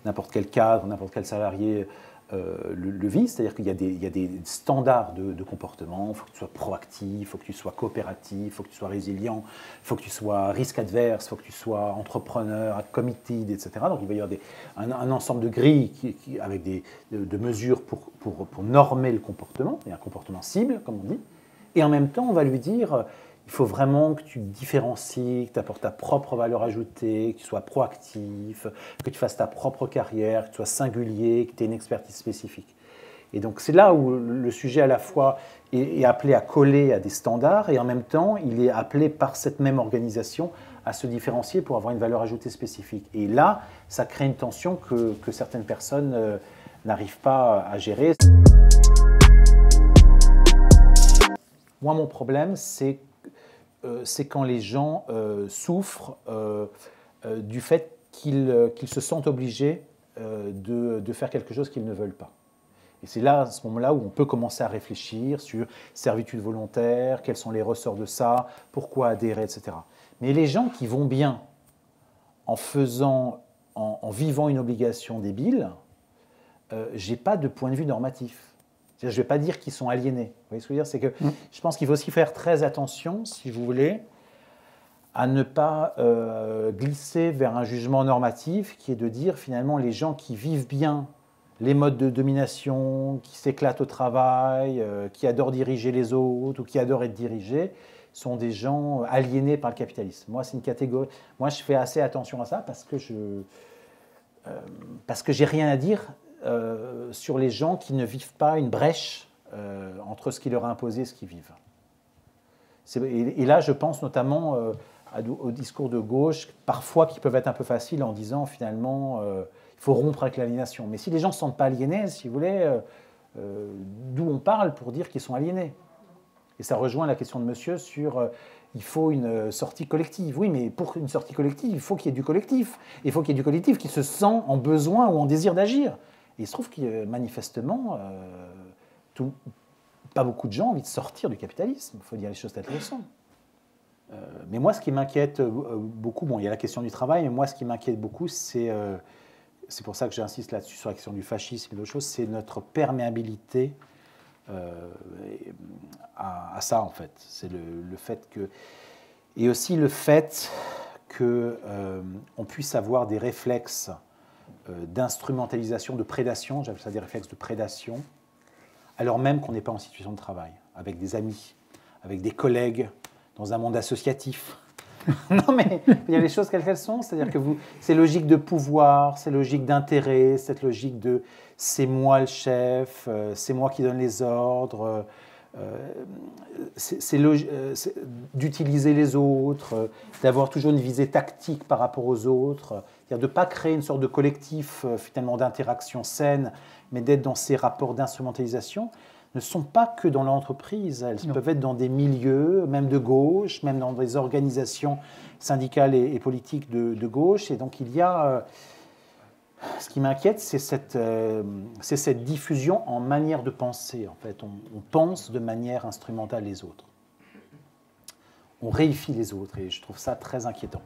n'importe quel cadre, n'importe quel salarié le vit, c'est-à-dire qu'il y a des standards de comportement. Il faut que tu sois proactif, il faut que tu sois coopératif, il faut que tu sois résilient, il faut que tu sois risque adverse, il faut que tu sois entrepreneur, committed, etc. Donc il va y avoir un ensemble de grilles avec de mesures pour normer le comportement, et un comportement cible, comme on dit. Et en même temps, on va lui dire, il faut vraiment que tu te différencies, que tu apportes ta propre valeur ajoutée, que tu sois proactif, que tu fasses ta propre carrière, que tu sois singulier, que tu aies une expertise spécifique. Et donc c'est là où le sujet à la fois est appelé à coller à des standards et en même temps il est appelé par cette même organisation à se différencier pour avoir une valeur ajoutée spécifique. Et là, ça crée une tension que certaines personnes n'arrivent pas à gérer. Moi, mon problème, c'est quand les gens souffrent du fait qu'ils se sentent obligés de faire quelque chose qu'ils ne veulent pas. Et c'est là, à ce moment-là, où on peut commencer à réfléchir sur servitude volontaire, quels sont les ressorts de ça, pourquoi adhérer, etc. Mais les gens qui vont bien en vivant une obligation débile, je n'ai pas de point de vue normatif. Je ne vais pas dire qu'ils sont aliénés. Vous voyez ce que je veux dire? C'est que je pense qu'il faut aussi faire très attention, si vous voulez, à ne pas glisser vers un jugement normatif qui est de dire finalement les gens qui vivent bien les modes de domination, qui s'éclatent au travail, qui adorent diriger les autres ou qui adorent être dirigés, sont des gens aliénés par le capitalisme. Moi, c'est une catégorie. Moi, je fais assez attention à ça parce que j'ai rien à dire sur les gens qui ne vivent pas une brèche entre ce qui leur est imposé et ce qu'ils vivent. Et là, je pense notamment au discours de gauche, parfois qui peuvent être un peu faciles en disant finalement il faut rompre avec l'aliénation. Mais si les gens ne se sentent pas aliénés, si vous voulez, d'où on parle pour dire qu'ils sont aliénés? Et ça rejoint la question de monsieur sur il faut une sortie collective. Oui, mais pour une sortie collective, il faut qu'il y ait du collectif. Il faut qu'il y ait du collectif qui se sent en besoin ou en désir d'agir. Et il se trouve que manifestement, pas beaucoup de gens ont envie de sortir du capitalisme. Il faut dire les choses telles qu'elles sont. Mais moi, ce qui m'inquiète beaucoup, bon, il y a la question du travail, mais moi, ce qui m'inquiète beaucoup, c'est pour ça que j'insiste là-dessus sur la question du fascisme et d'autres choses, c'est notre perméabilité à ça, en fait. C'est le fait que... Et aussi le fait qu'on puisse avoir des réflexes d'instrumentalisation, de prédation, j'appelle ça des réflexes de prédation, alors même qu'on n'est pas en situation de travail, avec des amis, avec des collègues, dans un monde associatif. Non, mais il y a les choses quelles qu'elles sont, c'est-à-dire que c'est logique de pouvoir, c'est logique d'intérêt, cette logique de c'est moi le chef, c'est moi qui donne les ordres, c'est d'utiliser les autres, d'avoir toujours une visée tactique par rapport aux autres, c'est-à-dire de ne pas créer une sorte de collectif finalement d'interaction saine, mais d'être dans ces rapports d'instrumentalisation, ne sont pas que dans l'entreprise, elles peuvent être dans des milieux, même de gauche, même dans des organisations syndicales et politiques de gauche. Et donc il y a... ce qui m'inquiète, c'est cette diffusion en manière de penser. En fait, on pense de manière instrumentale les autres. On réifie les autres et je trouve ça très inquiétant.